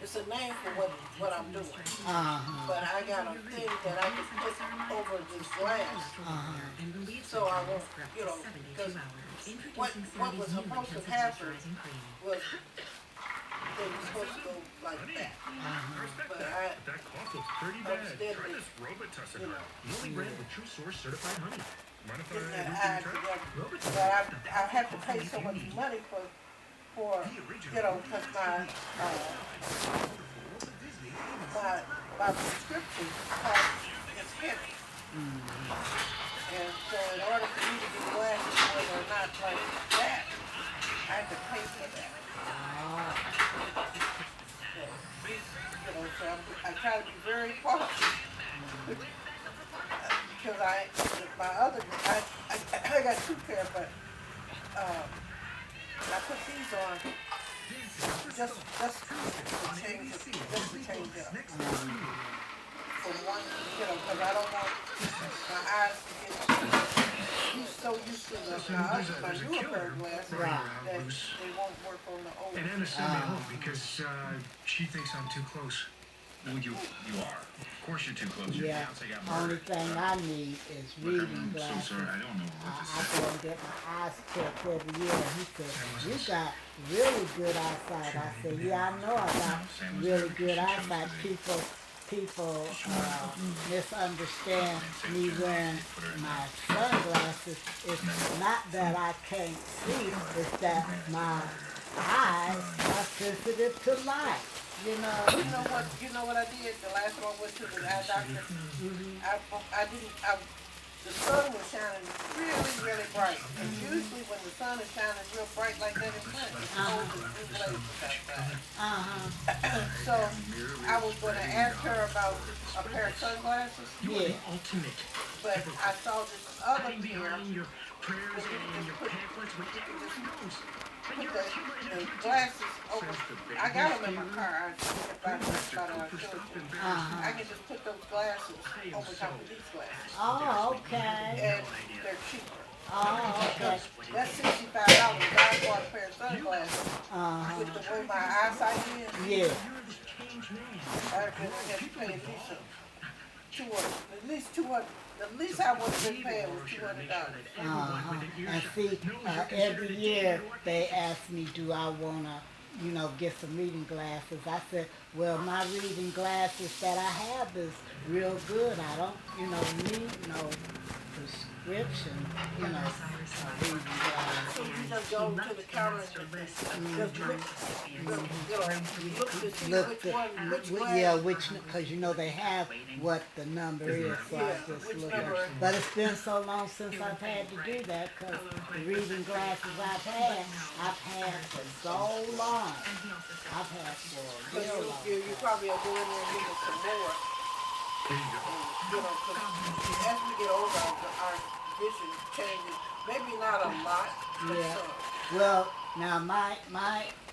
it's a name for what I'm doing. Uh-huh. But I got a thing that I can put over this glass, so I won't, because what was supposed to happen was they were supposed to go like that. Uh-huh. But I But that cloth looks pretty bad. understand Try this, this Robitussin you herb. know, The only brand with true source certified honey. Mind if I getting that help you eye try? together. But Robitussin. The I best have to quality pay if so you much need. money for The original because my Robitussin. Walt Disney. my prescription cost is heavy. And so in order for me to get glasses whether or not like that, I have to pay for that. So I try to be very cautious because my other I got two pair, but I put these on just to change it up from one, because I don't want my eyes to get so used to my newer pair of glasses Right. that they won't work on the old. And Anna sent me home because she thinks I'm too close. Well, you are. Of course you're too close. Your Yeah. fiance got Only murdered. thing I need is Look, reading I'm so glasses. sorry. I don't know what to I say. go and get my eyes checked every year. And he said, you got really good eyesight. I said, yeah, I know I got really good eyesight. People misunderstand me wearing my sunglasses. It's not that I can't see, it's that my eyes are sensitive to light. You know. You know what I did the last time I went to the eye doctor? The sun was shining really bright. And usually when the sun is shining real bright like that in front, it's cold and blue blazes outside. So I was going to ask her about a pair of sunglasses, You are the ultimate. but I saw this other Hiding pair. behind your prayers and your pamphlets with everyone knows. Put the glasses over. I got them in my car. I can just put those glasses over top of these glasses, Oh, okay. and they're cheaper. Oh, okay. That's $65. I bought a pair of sunglasses Uh-huh. with the way my eyesight is. Yeah. You're this changed man. I reckon I had to pay at least at least 200. The least I would have been paying was $200. And see, every year they ask me, do I want to, get some reading glasses. I said, well, my reading glasses that I have is real good. I don't, need no prescription, reading glasses. So you just go to the counter and just look to see Look, which yeah, glass. because they have what the number is, so I just which look at number. it. But it's been so long since I've had to do that, because the reading glasses I've had for so long. I've had for a real long You probably will go in there and get some more. Cause as we get older, our vision changes. Maybe not a lot, but Yeah. some. Well, now my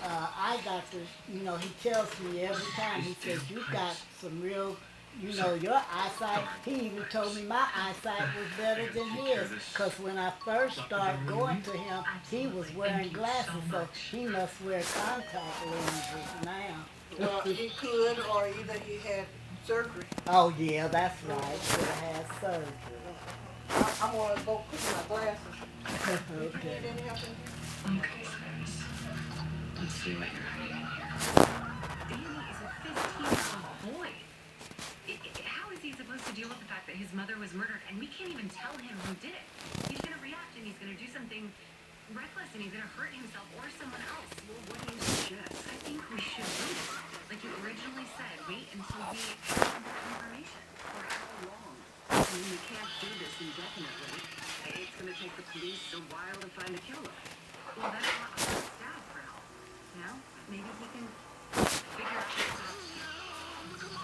eye doctor, he tells me every time, he says, you got some real, your eyesight, he even told me my eyesight was better than his, because when I first started going to him, he was wearing glasses, so he must wear contact lenses now. Well, he could, or either he had surgery. Oh yeah, that's right, should have had surgery. I'm gonna go put my glasses. You Okay. need any help in here? Okay. Let's see. Danny is a 15-year-old boy. How is he supposed to deal with the fact that his mother was murdered and we can't even tell him who did it? He's going to react and he's going to do something reckless and he's going to hurt himself or someone else. Well, what do you suggest? I think we should wait. Like you originally said, wait until we have more information. For how long? I mean, we can't do this indefinitely. It's going to take the police a while to find a killer. Well, that's not our staff for help. Now, maybe he can figure out what's up.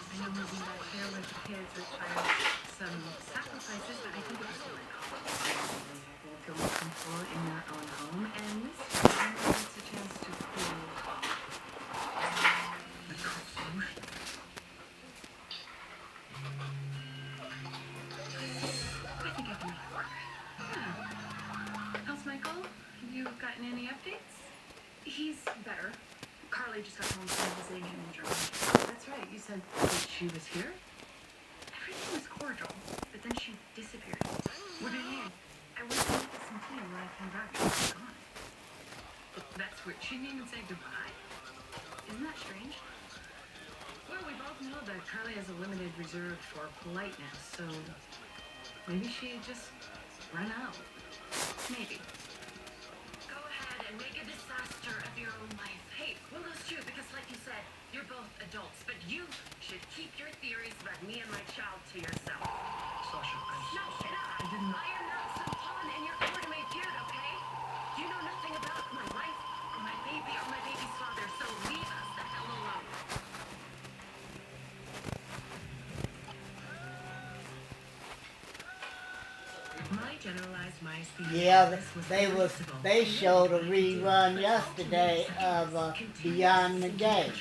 I know moving back there with the kids requires some sacrifices, but I think it's worth it. They'll feel more comfortable in their own home, and this time it's a chance to feel The solution. I think I can make it work. How's Michael? Have you gotten any updates? He's better. Carly just got home said that she was here? Everything was cordial, but then she disappeared. What do you mean? I went to get some tea, and when I came back, she was gone. That's weird. She didn't even say goodbye. Isn't that strange? Well, we both know that Carly has a limited reserve for politeness, so maybe she just ran out. Maybe. Go ahead and make a disaster of your own life. Hey, well, that's true, because like you said, you're both adults, but you should keep your theories about me and my child to yourself. Sasha, No, shut up! I didn't. I am not some pawn in your coordinate feud, okay? You know nothing about my life, or my baby, or my baby's father, so leave us the hell alone. My generalized myasthenia Yeah, gravis they showed a rerun yesterday of Beyond the Gate.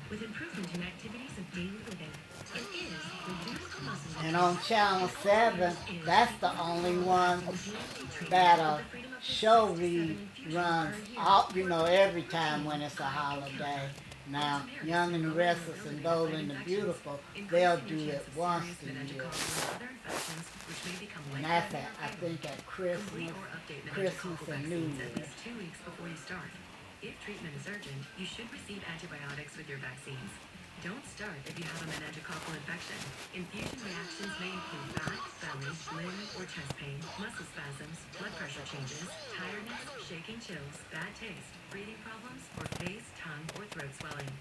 with improvement in activities of daily living. It is reduced muscle And on Channel 7, that's the only one that show reruns out, every time when it's a holiday. Now, Young and the Restless and Bold and the Beautiful, they'll do it once a year. And that's at, I think, at Christmas and New At Year's. least 2 weeks before you start. If treatment is urgent, you should receive antibiotics with your vaccines. Don't start if you have a meningococcal infection. Infusion reactions may include back, belly, limb, or chest pain, muscle spasms, blood pressure changes, tiredness, shaking chills, bad taste, breathing problems, or face, tongue, or throat swelling.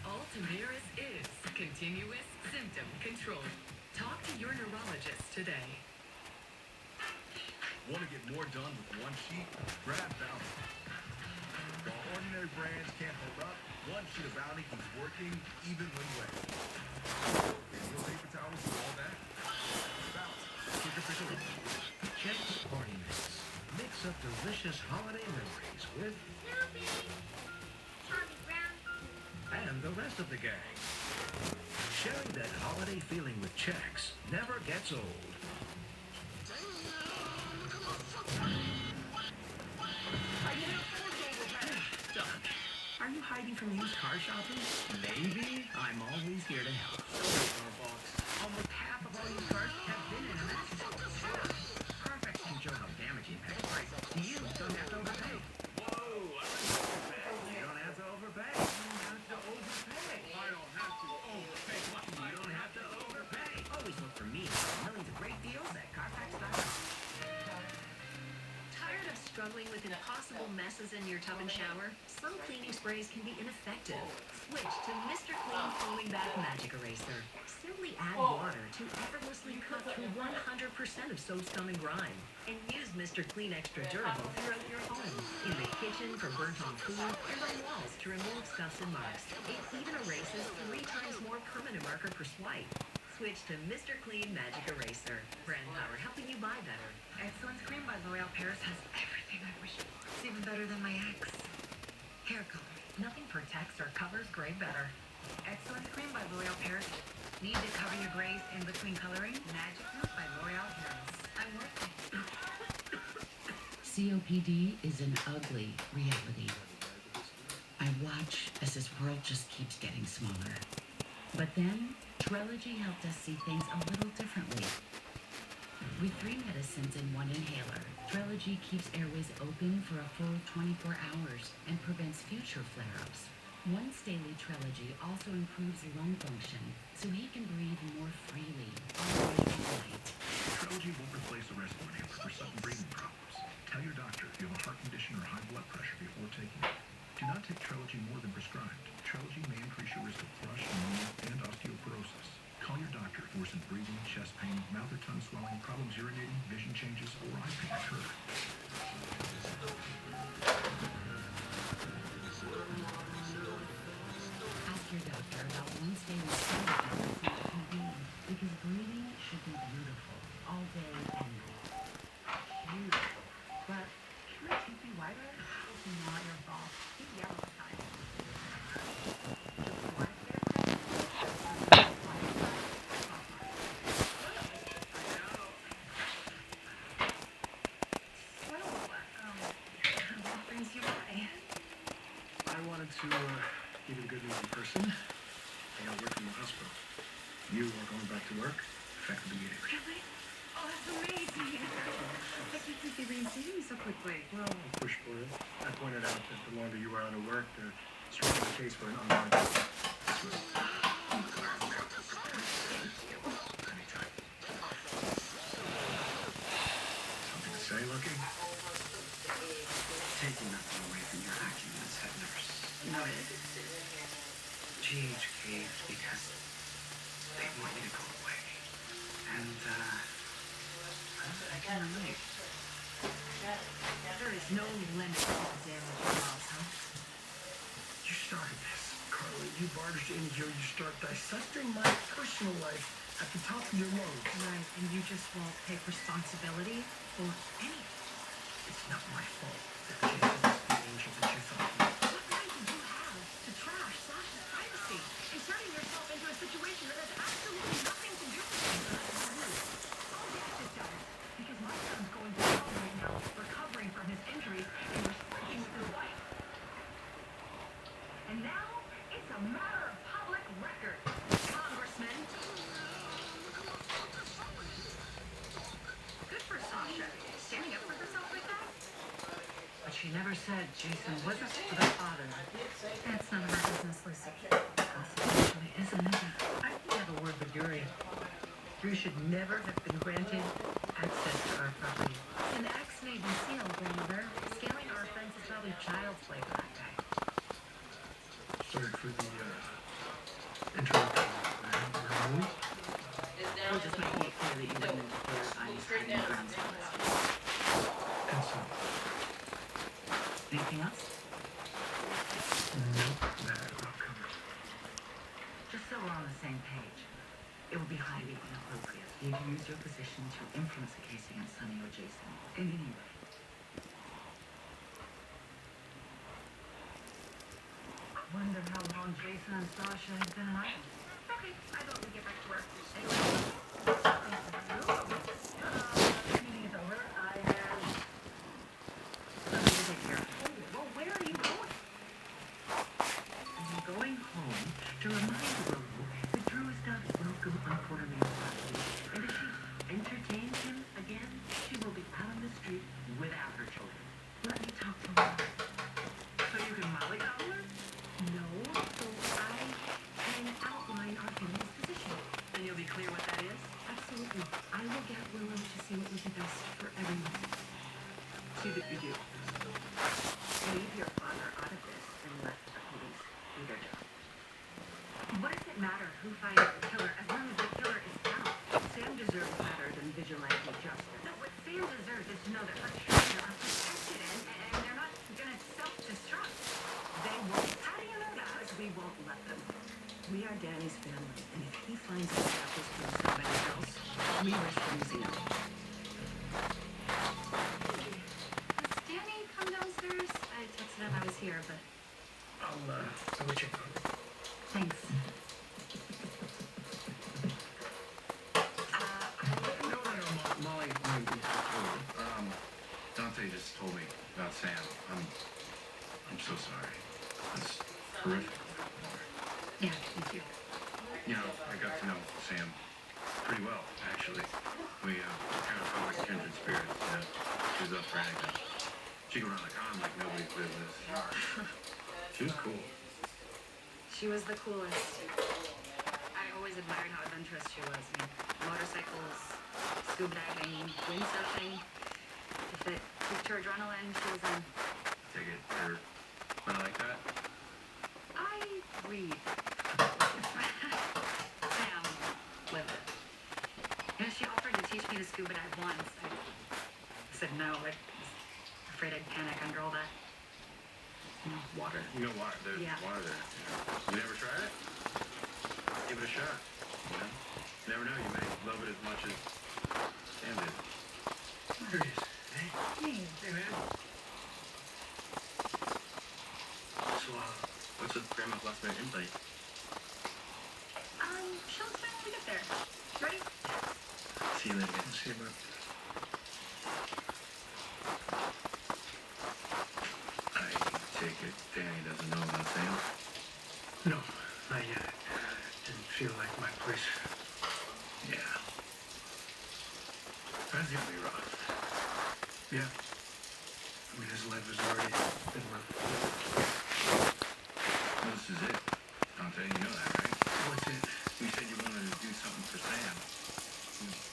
Ultomiris is continuous symptom control. Talk to your neurologist today. Want to get more done with one sheet? Grab Bounty. While ordinary brands can't hold up, one sheet of Bounty keeps working even when wet. Real paper towels do all that. Bounty. Quicker picker. Check Party Mix. Mix up delicious holiday memories with Charlie Brown. and the rest of the gang. Sharing that holiday feeling with Chex never gets old. Are you hiding from used car shopping? Maybe. I'm always here to help. Almost half of all used cars have been in an accident. Carfax can show how damaging that price. You don't have to overpay. You don't have to overpay. I don't have to overpay. You don't have to overpay. Always look for me. Millions of great deals at Carfax.com. Tired of struggling with impossible messes in your tub and shower? Some cleaning sprays can be ineffective. Switch to Mr. Clean Foaming Bath Magic Eraser. Simply add water to effortlessly cut through 100% of soap, scum, and grime. And use Mr. Clean Extra Durable throughout your home. In the kitchen for burnt-on food, and on walls to remove scuffs and marks. It even erases 3 times more permanent marker per swipe. Switch to Mr. Clean Magic Eraser. Brand power helping you buy better. Excellence Cream by L'Oreal Paris has everything I wish for. It's even better than my ex. Hair color. Nothing protects or covers gray better. Excellence Cream by L'Oreal Paris. Need to cover your grays in between coloring? Magic Mousse by L'Oreal Paris. I'm working. COPD is an ugly reality. I watch as this world just keeps getting smaller. But then, Trelegy helped us see things a little differently. With 3 medicines in 1 inhaler, Trelegy keeps airways open for a full 24 hours and prevents future flare-ups. Once daily Trelegy also improves lung function, so he can breathe more freely all day and night. Trilogy won't replace the rest inhaler for sudden breathing problems. Tell your doctor if you have a heart condition or high blood pressure before taking it. Do not take Trilogy more than prescribed. Trilogy may increase your risk of thrush, pneumonia, and osteoporosis. Call your doctor if worsened breathing, chest pain, mouth or tongue swelling, problems urinating, vision changes, or eye pain occur. Ask your doctor about once daily Trelegy for COPD, because breathing should be beautiful all day and night. Beautiful. But can the teeth be whiter? It's not your fault. Keep yellow this time. What brings you by? I wanted to give you good news in person. and I work in the hospital. You are going back to work effective immediately. Really? Oh, that's amazing. I can't believe they reinstated me so quickly. Well, I'll push for it. I pointed out that the longer you were out of work, the stronger the case for an unwarranted dismissal. Anytime. Something to say, Lucky? Taking nothing away from your acumen as head nurse. Noted. GH caved because they want me to go away. And, I can relate. There is no limit to the damage involved, huh? You started this, Carly. You barged in here. You start dissecting my personal life at the top of your lungs. Right, and you just won't take responsibility for anything. It's not my fault that Jason is the angel that you thought he was. What right do you have to trash Sasha's privacy, inserting yourself into a situation that has absolutely nothing to do with you? Oh, yes, it does. Because my son's going to jail right now, recovering from his injuries, and you're sleeping with his wife. And now, it's a matter of public record, Congressman. Good for Sasha, standing up for herself like that. But she never said Jason wasn't the father. That's none of our business, Lucy. Unfortunately, isn't it? I have a word with Yuri. Yuri should never have been granted access to our property. An X may be sealed, grandmother. Scaling our fence is probably child's play for that guy. Sorry for the interruption. We'll just make it clear that you wouldn't interfere on hiding grounds for this. Consent. Anything else? Nope. I'll cover it. Just so we're on the same page, it would be highly inappropriate if you used your position to influence the case against Sonny or Jason in any way. I wonder how long Jason and Sasha have been alive. Okay, I vote we get back to work. Anyway, Meeting is over. I have something to take care of. well, where are you going? I'm going home to remind Rose that Drew is not welcome on Cornerman's property. And if she entertains him again, she will be out on the street without her children. Let me talk to her. So you can mollycoddle her? No, so I can outline our family's position. Then you'll be clear what that is? Absolutely. I will get Willow to see what would be best for everyone. See that you do. Leave your father out of this and let the police do their job. What does it matter who finds the killer as long as the killer is found? Sam deserves better than vigilante justice. No, what Sam deserves is to know that her children are protected and they're not gonna self-destruct. They won't. How do you know that? Because we won't let them. We are Danny's family, and if he finds out about this from somebody else, we risk losing him. Has Danny come downstairs? I texted him I was here, but I'll check on it. thanks. No, Molly, Dante just told me about Sam. I'm so sorry. That's horrific. Yeah, thank you. You know, I got to know Sam pretty well, actually. We kind of felt like kindred spirits, you know. She was up for anything. She could run like on like nobody's business. She was cool. She was the coolest. I always admired how adventurous she was. I mean, motorcycles, scuba diving, windsurfing. If it piqued her adrenaline, she was in. Take it, or something like that. I read. Sam lived it. You know, she offered to teach me to scuba dive once. I said no. I was afraid I'd panic under all that, water. You know water, there's Yeah. water there. You never tried it? Give it a shot, you know? You never know, you may love it as much as Sam did. Here he is. Hey. Hey, man. So, what's with Grandma's last minute invite? She'll explain when we get there. Ready? See you later. See you, bud. I take it Danny doesn't know about Sam? No, not yet. feel like my place. Yeah. That's gonna be rough. Yeah. I mean, his life has already been rough. Well, this is it. Dante, you know that, right? What's it? You said you wanted to do something for Sam.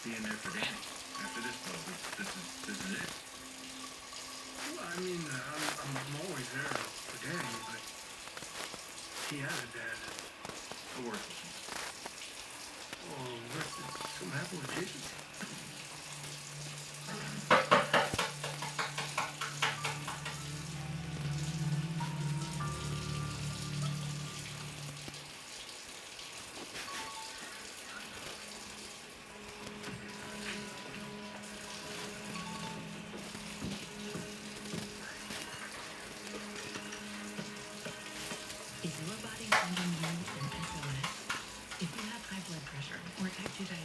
Being there for Danny. After this, though, this is it. Well, I mean, I'm always there for Danny, but he had a dad. A worthless one. Oh, what's this? Something happened with Jason? Is your body sending you an SOS? If you have high blood pressure or type 2 diabetes,